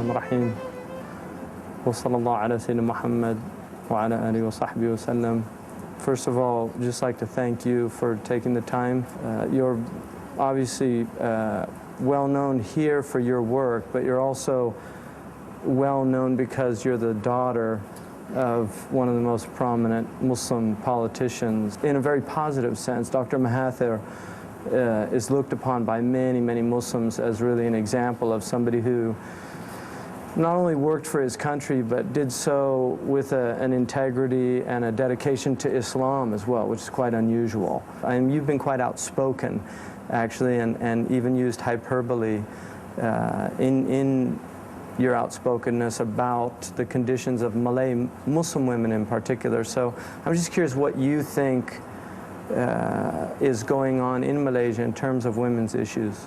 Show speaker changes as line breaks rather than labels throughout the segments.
الرحمن الرحيم وصلى الله على سيدنا محمد وعلى آله وصحبه وسلم. First of all, I'd just like to thank you for taking the time. You're obviously well known here for your work, but you're also well known because you're the daughter of one of the most prominent Muslim politicians. In a very positive sense, Dr. Mahathir is looked upon by many, many Muslims as really an example of somebody who not only worked for his country, but did so with an integrity and a dedication to Islam as well, which is quite unusual. And you've been quite outspoken, actually, and even used hyperbole in your outspokenness about the conditions of Malay Muslim women in particular. So I'm just curious what you think is going on in Malaysia in terms of women's issues.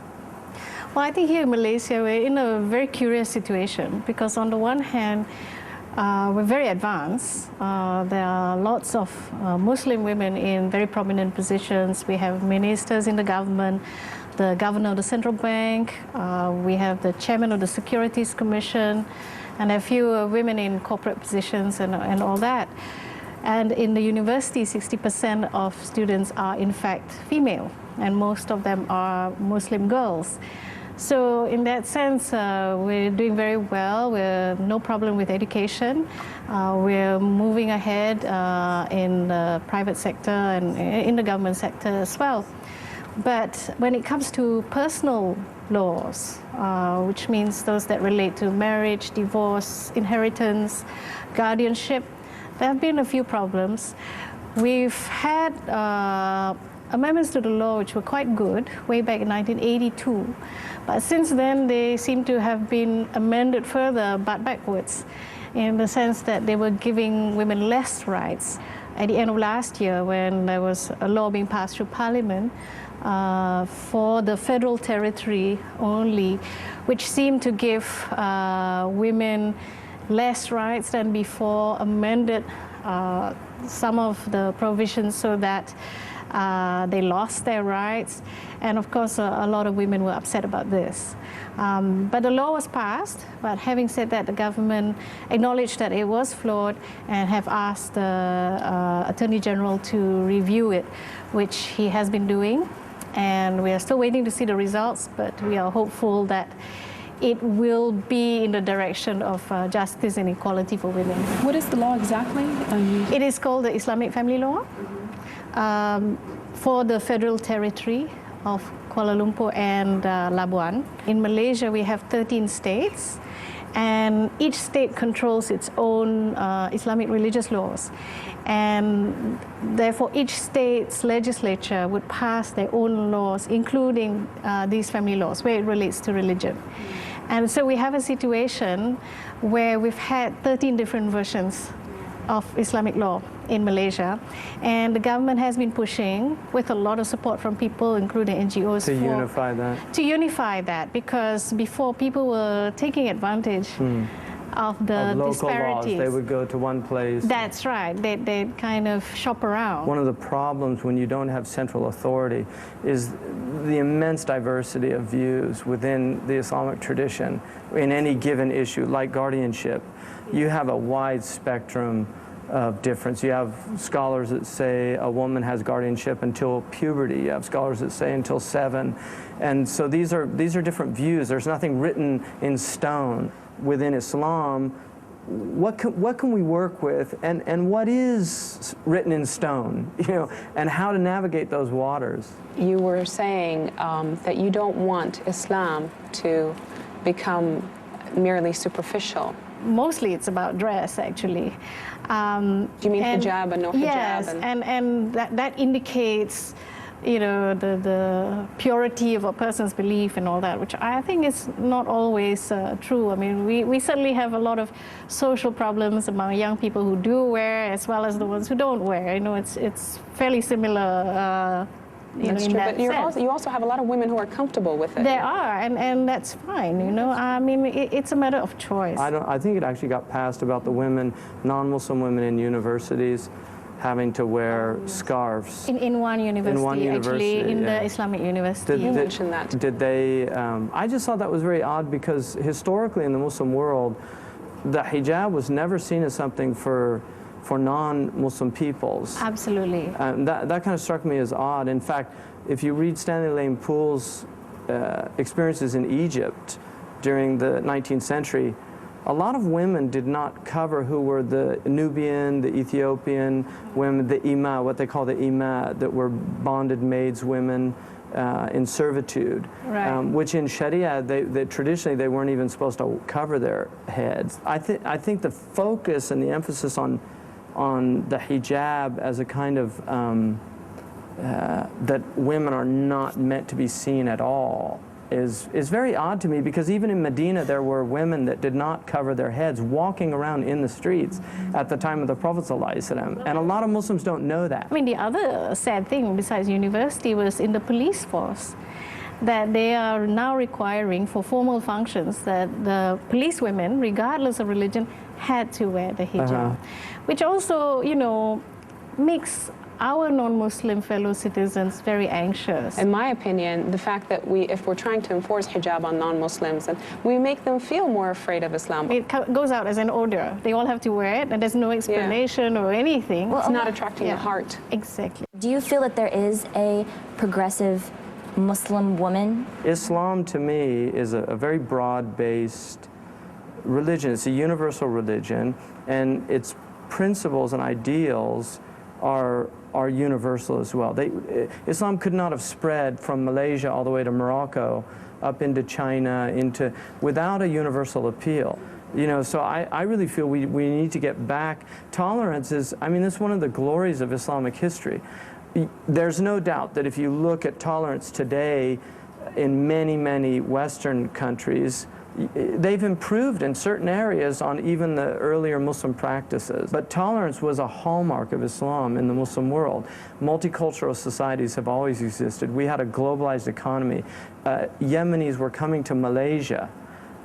Well, I think here in Malaysia we're in a very curious situation because on the one hand we're very advanced. There are lots of Muslim women in very prominent positions. We have ministers in the government, the governor of the central bank, we have the chairman of the Securities Commission, and a few women in corporate positions and all that. And in the university, 60% of students are in fact female, and most of them are Muslim girls. So in that sense, we're doing very well. We're no problem with education. We're moving ahead in the private sector and in the government sector as well. But when it comes to personal laws, which means those that relate to marriage, divorce, inheritance, guardianship, there have been a few problems. We've had amendments to the law which were quite good way back in 1982. But since then, they seem to have been amended further, but backwards, in the sense that they were giving women less rights. At the end of last year, when there was a law being passed through Parliament for the federal territory only, which seemed to give women less rights than before, amended some of the provisions so that they lost their rights. And of course, a lot of women were upset about this. But the law was passed. But having said that, the government acknowledged that it was flawed and have asked the Attorney General to review it, which he has been doing. And we are still waiting to see the results, but we are hopeful that it will be in the direction of justice and equality for women.
What is the law exactly?
It is called the Islamic Family Law for the federal territory of Kuala Lumpur and Labuan. In Malaysia, we have 13 states, and each state controls its own Islamic religious laws. And therefore, each state's legislature would pass their own laws, including these family laws, where it relates to religion. And so we have a situation where we've had 13 different versions of Islamic law in Malaysia, and the government has been pushing with a lot of support from people, including NGOs,
to unify that.
To unify that, because before people were taking advantage of the
local
disparities.
Laws, they would go to one place.
That's right. They kind of shop around.
One of the problems when you don't have central authority is the immense diversity of views within the Islamic tradition in any given issue, like guardianship. You have a wide spectrum of difference. You have scholars that say a woman has guardianship until puberty. You have scholars that say until 7. And so these are different views. There's nothing written in stone. Within Islam, what can we work with, and what is written in stone, and how to navigate those waters?
You were saying that you don't want Islam to become merely superficial.
Mostly it's about dress, actually.
Do you mean hijab and no hijab?
Yes, and that indicates the purity of a person's belief and all that, which I think is not always true. I mean, we certainly have a lot of social problems among young people who do wear, as well as the ones who don't wear. It's fairly similar.
That's true, but you also have a lot of women who are comfortable with it.
There are, and that's fine. I mean, it's a matter of choice.
I think it actually got passed about the women, non-Muslim women in universities having to wear scarves.
In one university, actually, in
yeah.
the Islamic university.
You mentioned that.
Did they, I just thought that was very odd because historically in the Muslim world, the hijab was never seen as something for non-Muslim peoples.
Absolutely.
That kind of struck me as odd. In fact, if you read Stanley Lane Poole's experiences in Egypt during the 19th century, a lot of women did not cover who were the Nubian, the Ethiopian women, the ima, what they call the ima, that were bonded maids women in servitude,
right.
Which in Sharia, they traditionally they weren't even supposed to cover their heads. I think the focus and the emphasis on the hijab as a kind of that women are not meant to be seen at all is very odd to me, because even in Medina there were women that did not cover their heads walking around in the streets at the time of the Prophet ﷺ. And a lot of Muslims don't know that.
I mean, the other sad thing besides university was in the police force, that they are now requiring for formal functions that the police women, regardless of religion, had to wear the hijab, which also, you know, makes our non-Muslim fellow citizens very anxious.
In my opinion, the fact that if we're trying to enforce hijab on non-Muslims, and we make them feel more afraid of Islam.
It goes out as an order. They all have to wear it, and there's no explanation or anything.
Well, it's not attracting the heart.
Exactly.
Do you feel that there is a progressive Muslim woman?
Islam, to me, is a very broad-based religion. It's a universal religion, and its principles and ideals are universal as well. Islam could not have spread from Malaysia all the way to Morocco, up into China, without a universal appeal. You know, so I really feel we need to get back. Tolerance is, I mean, it's one of the glories of Islamic history. There's no doubt that if you look at tolerance today in many, many Western countries, they've improved in certain areas on even the earlier Muslim practices. But tolerance was a hallmark of Islam in the Muslim world. Multicultural societies have always existed. We had a globalized economy. Yemenis were coming to Malaysia,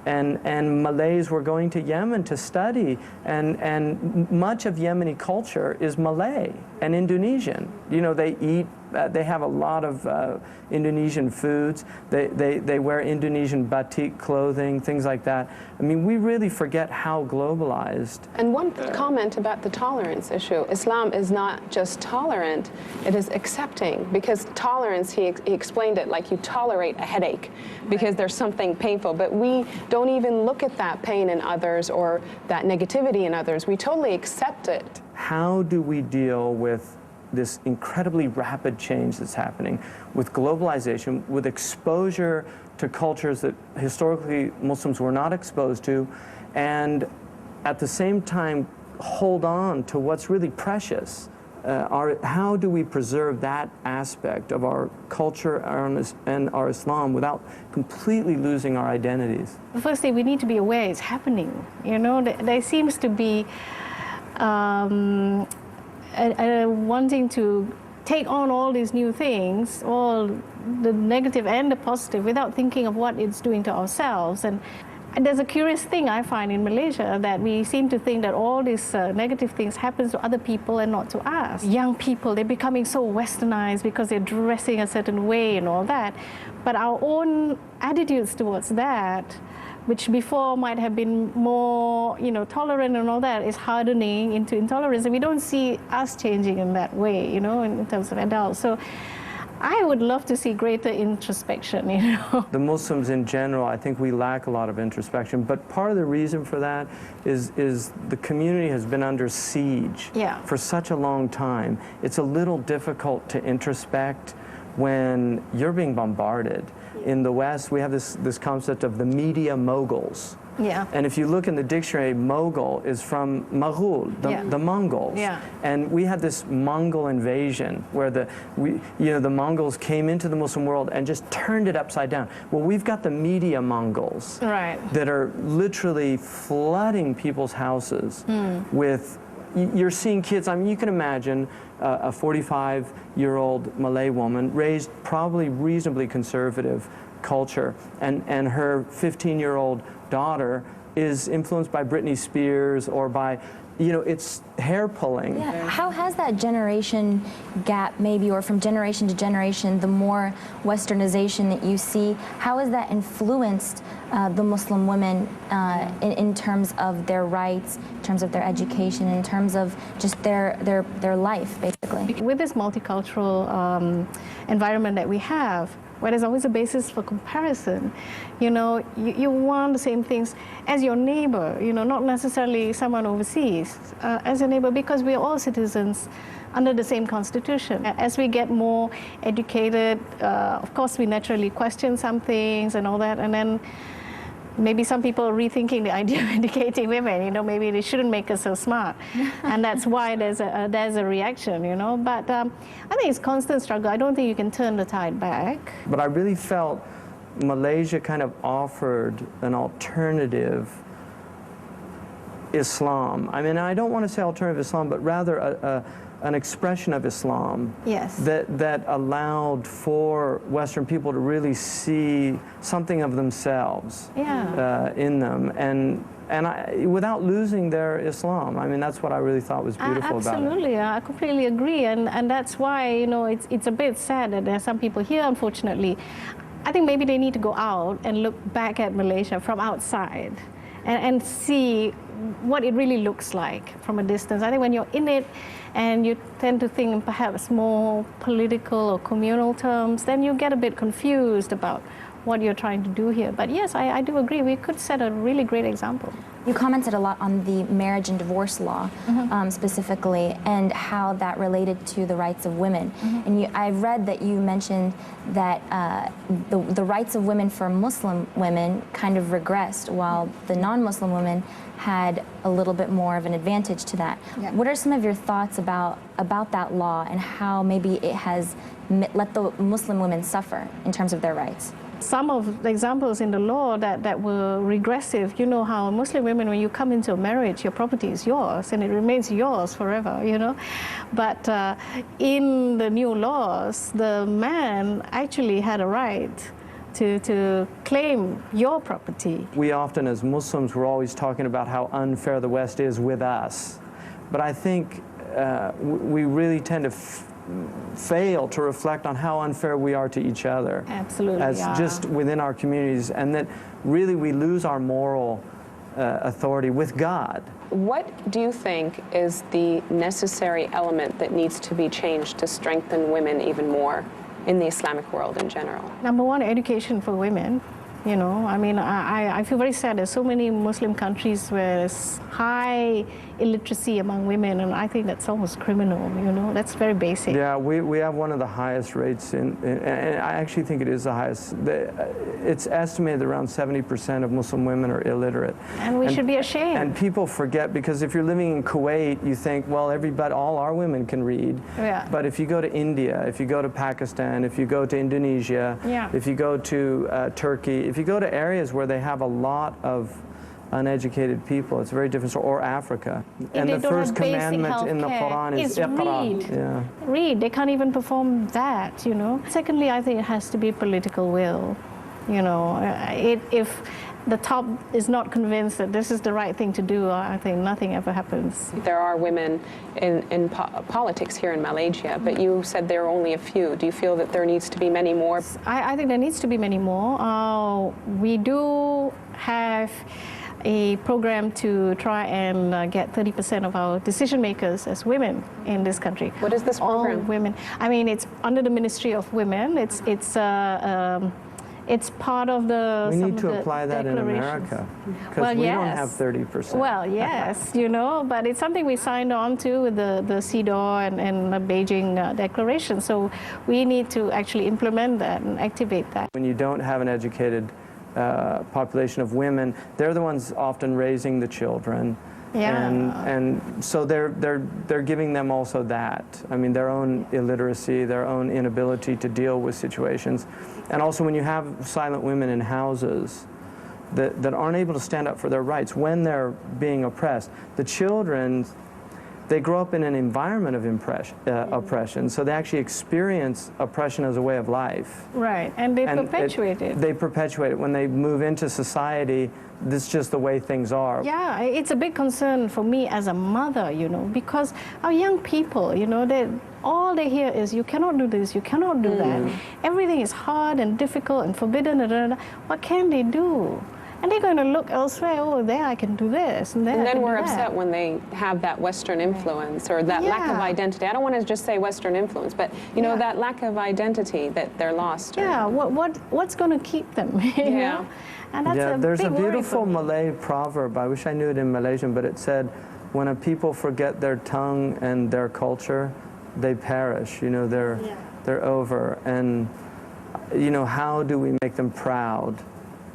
and Malays were going to Yemen to study, and much of Yemeni culture is Malay and Indonesian. You know, they eat, they have a lot of Indonesian foods. They wear Indonesian batik clothing, things like that. I mean, we really forget how globalized.
And one comment about the tolerance issue. Islam is not just tolerant, it is accepting. Because tolerance, he explained it like you tolerate a headache because there's something painful. But we don't even look at that pain in others or that negativity in others. We totally accept it.
How do we deal with this incredibly rapid change that's happening, with globalization, with exposure to cultures that historically Muslims were not exposed to, and at the same time hold on to what's really precious? How do we preserve that aspect of our culture and our Islam without completely losing our identities?
The first thing, we need to be aware it's happening. You know, there seems to be wanting to take on all these new things, all the negative and the positive, without thinking of what it's doing to ourselves. And there's a curious thing I find in Malaysia, that we seem to think that all these negative things happen to other people and not to us. Young people, they're becoming so westernized because they're dressing a certain way and all that. But our own attitudes towards that, which before might have been more, you know, tolerant and all that, is hardening into intolerance. And we don't see us changing in that way, you know, in terms of adults. So I would love to see greater introspection, you know. The
Muslims in general, I think we lack a lot of introspection. But part of the reason for that is the community has been under siege for such a long time. It's a little difficult to introspect when you're being bombarded. In the West, we have this concept of the media moguls.
Yeah.
And if you look in the dictionary, Mughal is from Maghul, the Mongols. Yeah. And we had this Mongol invasion where the Mongols came into the Muslim world and just turned it upside down. Well, we've got the media Mongols that are literally flooding people's houses with. You're seeing kids, I mean, you can imagine a 45-year-old Malay woman raised probably reasonably conservative culture, and her 15-year-old daughter is influenced by Britney Spears or by, you know, it's hair pulling.
Yeah. How has that generation gap maybe, or from generation to generation, the more westernization that you see, how has that influenced the Muslim women in terms of their rights, in terms of their education, in terms of just their life, basically?
With this multicultural environment that we have, where there's always a basis for comparison, you know, you want the same things as your neighbor, you know, not necessarily someone overseas, as your neighbor, because we're all citizens under the same constitution. As we get more educated, of course, we naturally question some things and all that, and then maybe some people are rethinking the idea of educating women, you know, maybe they shouldn't make us so smart. And that's why there's a reaction, you know. But I think it's constant struggle. I don't think you can turn the tide back.
But I really felt Malaysia kind of offered an alternative Islam. I mean, I don't want to say alternative Islam, but rather an expression of Islam.
Yes.
That allowed for Western people to really see something of themselves in them, and without losing their Islam. I mean, that's what I really thought was beautiful about it.
Absolutely, I completely agree, and that's why, you know, it's a bit sad that there are some people here, unfortunately. I think maybe they need to go out and look back at Malaysia from outside and see what it really looks like from a distance. I think when you're in it and you tend to think in perhaps more political or communal terms, then you get a bit confused about what you're trying to do here. But yes, I do agree. We could set a really great example.
You commented a lot on the marriage and divorce law specifically, and how that related to the rights of women. And I read that you mentioned that the rights of women for Muslim women kind of regressed, while the non-Muslim women had a little bit more of an advantage to that.
Yeah.
What are some of your thoughts about that law, and how maybe it has let the Muslim women suffer in terms of their rights?
Some of the examples in the law that were regressive, you know how Muslim women, when you come into a marriage, your property is yours and it remains yours forever, you know. But in the new laws, the man actually had a right to claim your property.
We often, as Muslims, we're always talking about how unfair the West is with us. But I think we really tend to fail to reflect on how unfair we are to each other.
Absolutely,
as just within our communities, and that really we lose our moral authority with God.
What do you think is the necessary element that needs to be changed to strengthen women even more in the Islamic world in general?
Number one, education for women. You know, I mean, I feel very sad. There's so many Muslim countries where there's high illiteracy among women, and I think that's almost criminal, you know. That's very basic.
Yeah, we have one of the highest rates, and I actually think it is the highest. It's estimated that around 70% of Muslim women are illiterate.
And we should be ashamed.
And people forget, because if you're living in Kuwait, you think, well, all our women can read.
Yeah.
But if you go to India, if you go to Pakistan, if you go to Indonesia, if you go to Turkey, if you go to areas where they have a lot of uneducated people, it's a very different story, or Africa. And the first commandment in the Quran is Iqra.
Read. Read. They can't even perform that, you know. Secondly, I think it has to be political will. You know, if the top is not convinced that this is the right thing to do, I think nothing ever happens.
There are women in politics here in Malaysia, but you said there are only a few. Do you feel that there needs to be many more?
I think there needs to be many more. We do have a program to try and get 30% of our decision makers as women in this country.
What is this program?
All women. I mean, it's under the Ministry of Women. It's part of the.
We need to apply that in America, because we don't have 30%.
Well, yes, you know, but it's something we signed on to with the CEDAW and the Beijing Declaration. So we need to actually implement that and activate that.
When you don't have an educated population of women, they're the ones often raising the children.
Yeah.
And so they're giving them also that. I mean, their own illiteracy, their own inability to deal with situations. And also when you have silent women in houses that aren't able to stand up for their rights when they're being oppressed, the children, they grow up in an environment of oppression, so they actually experience oppression as a way of life.
Right, and they perpetuate it.
They perpetuate it. When they move into society, this is just the way things are.
Yeah, it's a big concern for me as a mother, you know, because our young people, you know, all they hear is, you cannot do this, you cannot do that. Everything is hard and difficult and forbidden. What can they do? And they're going to look elsewhere. Oh, there I can do this, and there
and
I
then
can
we're
do
upset
that.
when they have that Western influence or that lack of identity. I don't want to just say Western influence, but you know, that lack of identity that they're lost.
Yeah, what's going to keep them? You know? And that's
there's
big
a beautiful Malay proverb. I wish I knew it in Malaysian, but it said, when a people forget their tongue and their culture, they perish. You know, they're over. And you know, how do we make them proud?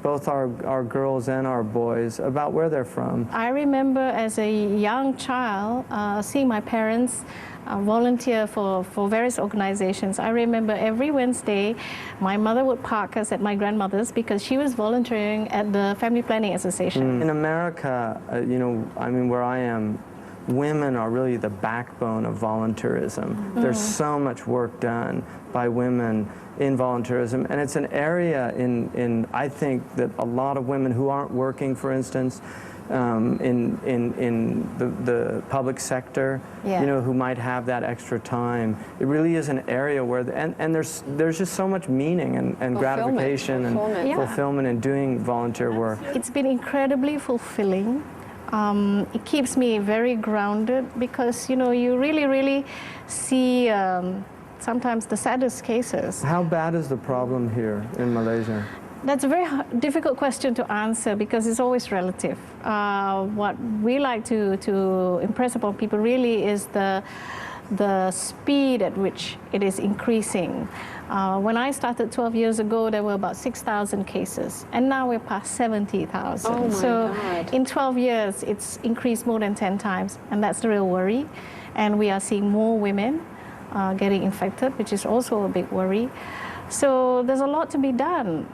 Both our girls and our boys, about where they're from.
I remember as a young child seeing my parents volunteer for various organizations. I remember every Wednesday my mother would park us at my grandmother's because she was volunteering at the Family Planning Association.
In America, you know, I mean, where I am, women are really the backbone of volunteerism. There's so much work done by women in volunteerism, and it's an area in I think that a lot of women who aren't working, for instance, in the public sector, you know, who might have that extra time. It really is an area where, and there's just so much meaning and gratification and fulfillment in doing volunteer work.
It's been incredibly fulfilling. It keeps me very grounded because, you know, you really see sometimes the saddest cases.
How bad is the problem here in Malaysia?
That's a very difficult question to answer because it's always relative. What we like to impress upon people really is the speed at which it is increasing. When I started 12 years ago, there were about 6,000 cases, and now we're past 70,000.
Oh my God.
In 12 years, it's increased more than 10 times, and that's the real worry. And we are seeing more women getting infected, which is also a big worry. So there's a lot to be done,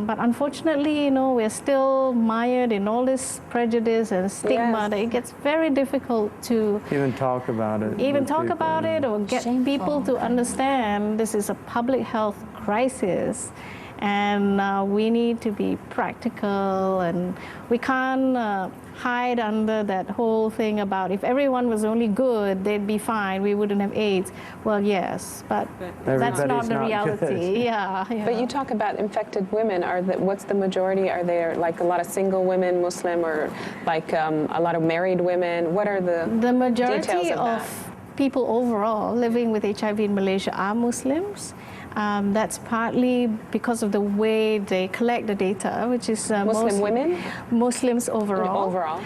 but unfortunately, you know, we're still mired in all this prejudice and stigma that it gets very difficult to
even talk about it.
Or get people to understand this is a public health crisis, and we need to be practical, and we can't hide under that whole thing about if everyone was only good, they'd be fine, we wouldn't have AIDS. Well, yes, but that's not the reality. Yeah.
But you talk about infected women. What's the majority? Are there like a lot of single women, Muslim, or like a lot of married women? What are the
majority
of
people overall living with HIV in Malaysia are Muslims. That's partly because of the way they collect the data, which is
Muslim women?
Muslims overall.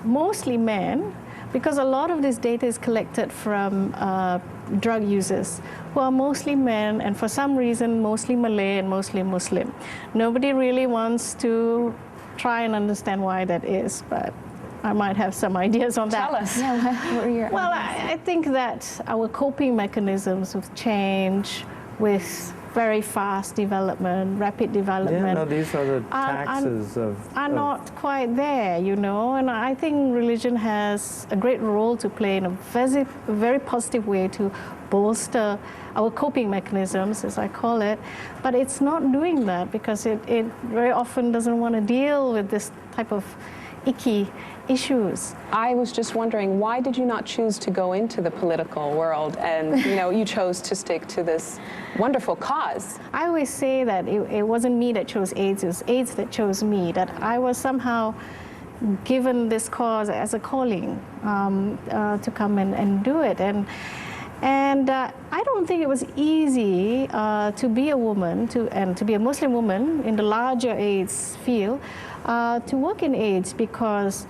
Mostly men, because a lot of this data is collected from drug users, who are mostly men, and for some reason, mostly Malay and mostly Muslim. Nobody really wants to try and understand why that is, but I might have some ideas on that.
Tell us.
Yeah, what are your
Well,
ideas?
I think that our coping mechanisms with change, with very fast development, rapid development.
Yeah, no, these are the taxes
are not quite there, you know. And I think religion has a great role to play in a very positive way to bolster our coping mechanisms, as I call it. But it's not doing that because it very often doesn't want to deal with this type of icky issues.
I was just wondering, why did you not choose to go into the political world, and you know, you chose to stick to this wonderful cause?
I always say that it wasn't me that chose AIDS, it was AIDS that chose me, that I was somehow given this cause as a calling to come and do it. And I don't think it was easy to be a woman, to be a Muslim woman in the larger AIDS field, to work in AIDS, because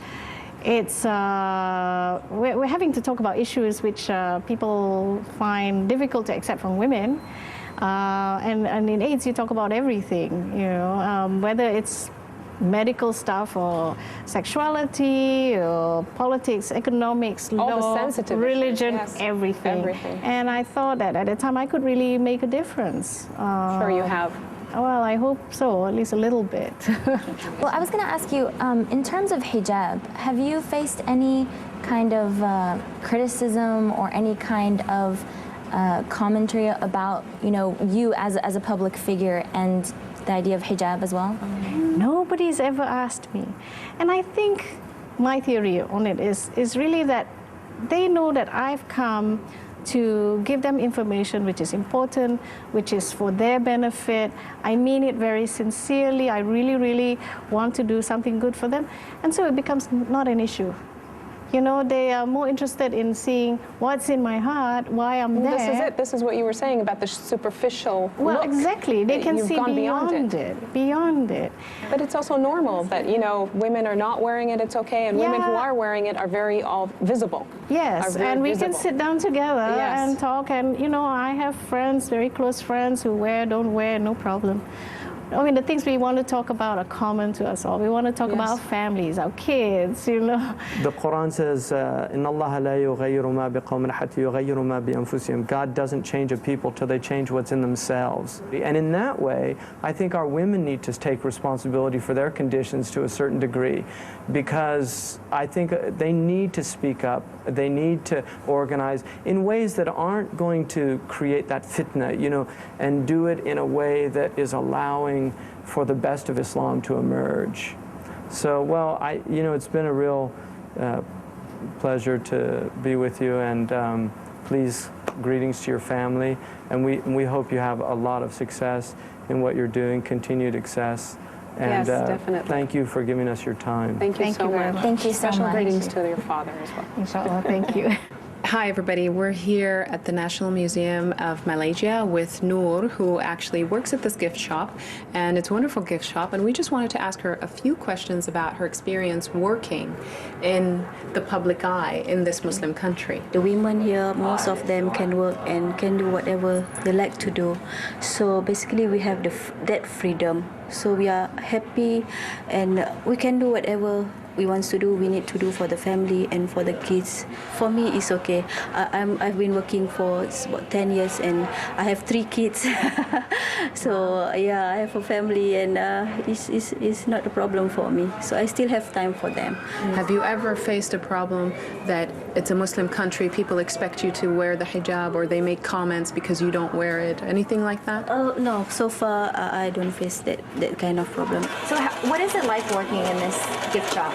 it's we're having to talk about issues which people find difficult to accept from women, and in AIDS you talk about everything, you know, whether it's medical stuff or sexuality or politics, economics,
all
law,
the sensitive
religion,
issues, yes.
everything. And I thought that at the time I could really make a difference.
Sure you have.
Well, I hope so, at least a little bit.
Well, I was going to ask you, in terms of hijab, have you faced any kind of criticism or any kind of commentary about, you as a public figure and the idea of hijab as well?
Nobody's ever asked me. And I think my theory on it is really that they know that I've come to give them information which is important, which is for their benefit. I mean it very sincerely. I really, really want to do something good for them. And so it becomes not an issue. They are more interested in seeing what's in my heart, why I'm there.
This is it. This is what you were saying about the superficial
Well,
look.
exactly. They can
You've
see
gone
beyond it.
But it's also normal that, women are not wearing it, it's okay, and women who
Yeah.
are wearing it are very all visible.
Yes,
Are very
and we
visible.
can sit down together
Yes.
and talk. And, I have friends, very close friends, who wear, don't wear, no problem. I mean, the things we want to talk about are common to us all. We want to talk about our families, our kids,
The Quran says, "Inna Allah la yughayyiru ma biqawmin hatta yughayyiru ma bi anfusihim." God doesn't change a people till they change what's in themselves. And in that way, I think our women need to take responsibility for their conditions to a certain degree, because I think they need to speak up. They need to organize in ways that aren't going to create that fitna, and do it in a way that is allowing for the best of Islam to emerge. So, well, it's been a real pleasure to be with you, and please, greetings to your family, and we hope you have a lot of success in what you're doing, continued success. And
Yes, definitely.
thank you for giving us your time.
Thank you
Thank
so
you very
much.
much.
Thank you so
Special
much.
greetings to your father as well.
Inshallah, thank you.
Hi, everybody. We're here at the National Museum of Malaysia with Noor, who actually works at this gift shop, and it's a wonderful gift shop. And we just wanted to ask her a few questions about her experience working in the public eye in this Muslim country.
The women here, most of them can work and can do whatever they like to do. So basically we have that freedom. So we are happy and we can do whatever we want to do, we need to do for the family and for the kids. For me, it's okay. I've been working for about 10 years and I have 3 kids. So yeah, I have a family and it's not a problem for me. So I still have time for them.
Have you ever faced a problem that it's a Muslim country, people expect you to wear the hijab, or they make comments because you don't wear it? Anything like that?
No, so far I don't face that kind of problem.
So what is it like working in this gift shop?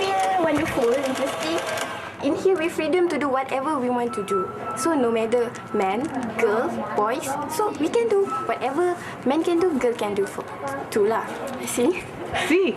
Feel wonderful, interesting. In here, we freedom to do whatever we want to do. So no matter man, girl, boys, so we can do whatever men can do, girl can do for too lah. See?
See?